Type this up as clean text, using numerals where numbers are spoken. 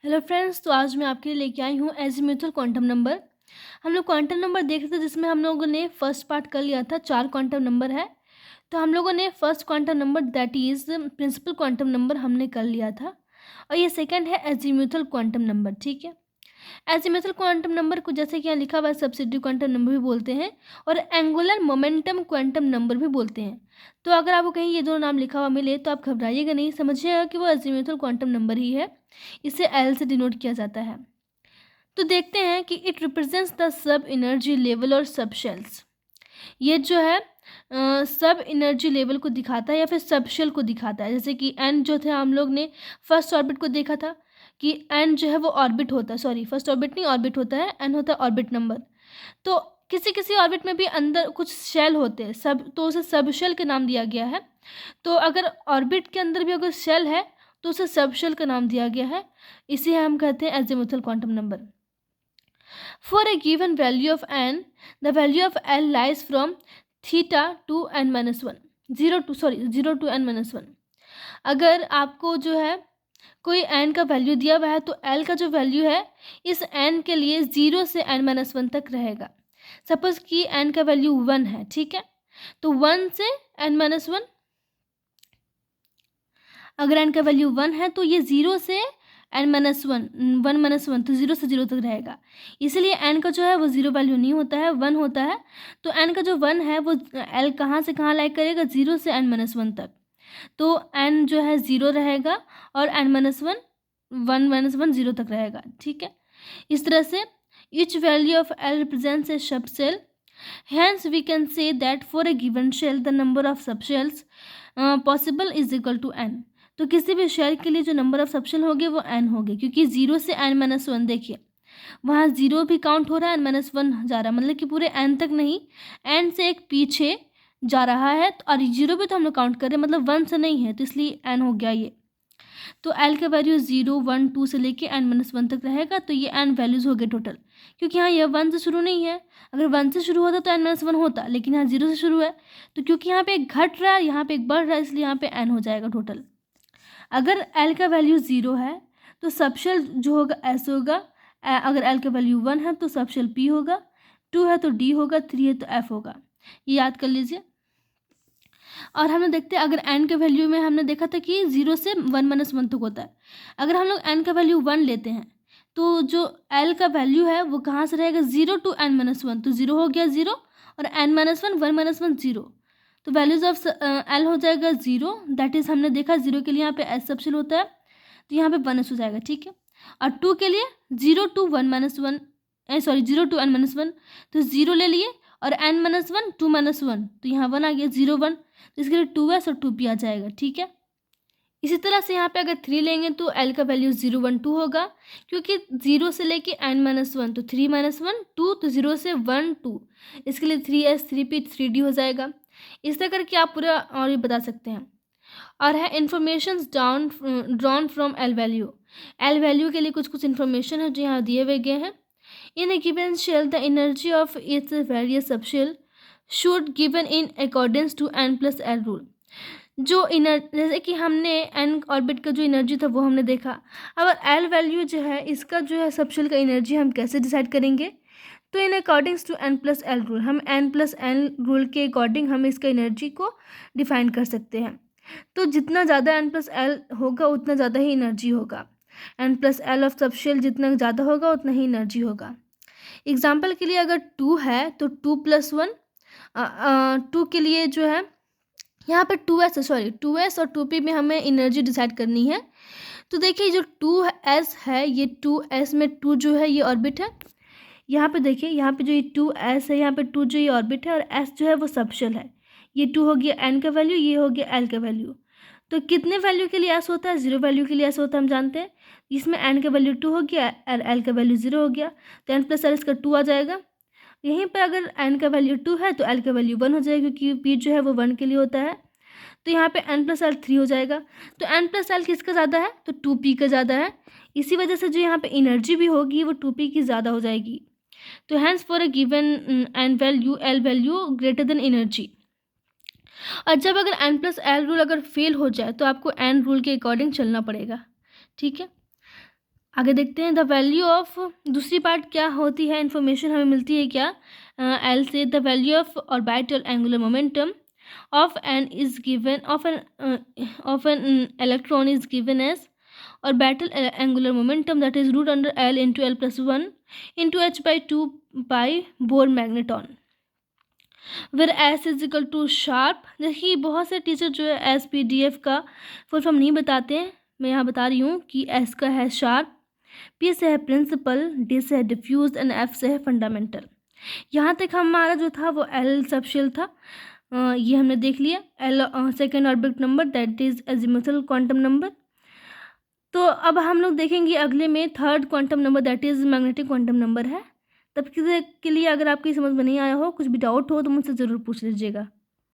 Hello friends, तो आज मैं आपके लिए लेके आई हूँ एजीमुथल क्वांटम नंबर। हम लोग क्वांटम नंबर देख रहे थे जिसमें हम लोगों ने फर्स्ट पार्ट कर लिया था। 4 क्वांटम नंबर है, तो हम लोगों ने first quantum number that is principal quantum number हमने कर लिया था। और ये सेकंड है एजीमुथल क्वांटम नंबर। ठीक है, एजीमुथल क्वांटम नंबर को जैसे कि यहाँ लिखा हुआ है सब्सिडियरी क्वांटम नंबर भी बोलते हैं और एंगुलर मोमेंटम क्वांटम नंबर भी बोलते हैं। तो अगर आपको कहीं ये दो नाम लिखा हुआ मिले तो आप घबराइएगा नहीं, समझिएगा कि वो एजीमुथल क्वांटम नंबर ही है। इसे एल से डिनोट किया जाता है। तो देखते हैं कि it represents the sub energy level और सब शेल्स। ये जो है सब एनर्जी लेवल को दिखाता है या फिर सब शेल को दिखाता है। जैसे कि एन जो था हम लोग ने फर्स्ट ऑर्बिट को देखा था कि एन जो है वो ऑर्बिट होता है, सॉरी फर्स्ट ऑर्बिट नहीं ऑर्बिट होता है, एन होता है ऑर्बिट नंबर। तो किसी किसी ऑर्बिट में भी अंदर कुछ शेल होते हैं सब, तो उसे सब शेल का नाम दिया गया है। तो अगर ऑर्बिट के अंदर भी अगर शेल है तो उसे सब शेल का नाम दिया गया है। इसे हम कहते हैं azimuthal quantum number. For a given value of n, the value of L lies from theta to n minus 1, 0 to n minus 1। अगर आपको जो है कोई n का वैल्यू दिया हुआ है तो L का जो वैल्यू है इस n के लिए 0 से n माइनस 1 तक रहेगा। सपोज कि n का वैल्यू 1 है, ठीक है, तो 1 से n माइनस 1, अगर n का वैल्यू 1 है तो ये 0 से n माइनस 1, 1 माइनस 1, तो 0 से 0 तक रहेगा। इसलिए n का जो है वो 0 वैल्यू नहीं होता है, 1 होता है। तो n का जो 1 है वो l कहाँ से कहाँ लाइक करेगा, 0 से n माइनस 1 तक। तो n जो है 0 रहेगा और n माइनस 1, 1 माइनस 1 0 तक रहेगा। ठीक है, इस तरह से each value of L represents a subshell. Hence we can say that for a given shell the number of subshells possible is equal to n। तो किसी भी शेल के लिए जो नंबर ऑफ सबशेल होंगे वो n होंगे, क्योंकि 0 से n माइनस 1, देखिए वहाँ 0 भी काउंट हो रहा है, n माइनस 1 जा रहा है, मतलब कि पूरे n तक नहीं, n से एक पीछे जा रहा है। और 0 भी तो हम लोग काउंट कर रहे हैं, मतलब 1 से नहीं है, तो इसलिए n हो गया ये। तो L का वैल्यू 0, 1, 2 से लेके n माइनस 1 तक रहेगा। तो ये n वैल्यूज़ हो गए टोटल, क्योंकि यहाँ यह 1 से शुरू नहीं है। अगर 1 से शुरू होता तो n माइनस 1 होता, लेकिन यहाँ 0 से शुरू है, तो क्योंकि यहाँ पे एक घट रहा है यहाँ पे एक बढ़ रहा है, इसलिए यहाँ पे n हो जाएगा टोटल। अगर L का वैल्यू 0 है तो सबशेल जो होगा S होगा। अगर L का वैल्यू 1 है तो सबशेल P होगा, 2 है तो D होगा, 3 है तो F होगा। ये याद कर लीजिए। और हम लोग देखते हैं अगर n के वैल्यू में हमने देखा था कि 0 से 1 माइनस 1 तक होता है। अगर हम लोग n का वैल्यू 1 लेते हैं तो जो L का वैल्यू है वो कहाँ से रहेगा, 0 टू n माइनस 1, तो 0 हो गया 0 और n माइनस 1, 1 माइनस 1 0, तो वैल्यूज ऑफ L हो जाएगा 0। दैट इज़ हमने देखा 0 के लिए यहाँ पे S सबशेल होता है, तो यहाँ पे 1 हो जाएगा। ठीक है, और 2 के लिए 0 to 1 minus 1, sorry 0 to n minus 1, तो 0 ले लिए और n माइनस 1, 2 माइनस 1, तो यहाँ 1 आ गया, 0 1, तो इसके लिए 2s और 2p आ जाएगा। ठीक है, इसी तरह से यहाँ पे अगर 3 लेंगे तो L का वैल्यू 0 1 2 होगा, क्योंकि 0 से लेके n माइनस 1, तो 3 माइनस 1 2, तो 0 से 1 2, इसके लिए 3s 3p 3d हो जाएगा। इस तरह करके आप पूरा और ये बता सकते हैं। और है information drawn from L value. L value के लिए कुछ कुछ इन्फॉर्मेशन है जो यहाँ दिए हुए गए हैं। In a given shell the energy of its various subshell should given in accordance to n plus L rule. जो जैसे कि हमने n ऑर्बिट का जो एनर्जी था वो हमने देखा। अब L वैल्यू जो है इसका जो है सबशेल का एनर्जी हम कैसे डिसाइड करेंगे, तो in accordings to n plus L rule, हम n प्लस एल रूल के अकॉर्डिंग हम इसका एनर्जी को डिफाइन कर सकते हैं। तो जितना ज़्यादा n प्लस एल होगा उतना ज़्यादा ही एनर्जी होगा, n plus L of subshell जितना ज़्यादा होगा उतना ही एनर्जी होगा। एग्जाम्पल के लिए अगर 2 है तो 2 प्लस 1, 2 के लिए जो है यहाँ पर 2s और 2p में हमें एनर्जी डिसाइड करनी है। तो देखिए जो 2s है, ये 2s में 2 जो है ये ऑर्बिट है। यहाँ पे देखिए यहाँ पे जो ये 2s है, यहाँ पे 2 जो ये ऑर्बिट है और s जो है वो सबशेल है। ये 2 हो गया n का वैल्यू, ये हो गया l का वैल्यू। तो कितने वैल्यू के लिए s होता है, 0 वैल्यू के लिए s होता है, हम जानते हैं। इसमें n का वैल्यू 2 हो गया और l का वैल्यू 0 हो गया, तो n प्लस एल इसका 2 आ जाएगा। यहीं पर अगर n का वैल्यू 2 है तो l का वैल्यू 1 हो जाएगा, क्योंकि p जो है वो 1 के लिए होता है। तो यहाँ पे n प्लस एल 3 हो जाएगा। तो n प्लस एल किसका ज़्यादा है, तो 2p का ज़्यादा है। इसी वजह से जो यहाँ पे एनर्जी भी होगी वो 2p की ज़्यादा हो जाएगी। तो hence for a given n value l value greater than energy. और जब अगर n प्लस एल रूल अगर फेल हो जाए तो आपको n रूल के अकॉर्डिंग चलना पड़ेगा। ठीक है, आगे देखते हैं द वैल्यू ऑफ, दूसरी पार्ट क्या होती है, इन्फॉर्मेशन हमें मिलती है क्या, एल से the value of orbital angular momentum of n is given of an electron is given as orbital angular momentum, that is root under L into L plus 1 into h by 2 pi Bohr magneton, where s is equal to sharp। देखिए बहुत से teacher जो है S P D F का full form नहीं बताते हैं, मैं यहाँ बता रही हूँ कि एस का है शार्प, पी से है प्रिंसिपल, डी से है डिफ्यूज एंड एफ से है फंडामेंटल। यहाँ तक हमारा जो था वो एल सबशेल था, ये हमने देख लिया। L second orbit number that is azimuthal quantum number. तो अब हम लोग देखेंगे अगले में third quantum number that is magnetic quantum number है। तब के लिए अगर आपकी समझ में नहीं आया हो, कुछ भी डाउट हो तो मुझसे ज़रूर पूछ लीजिएगा।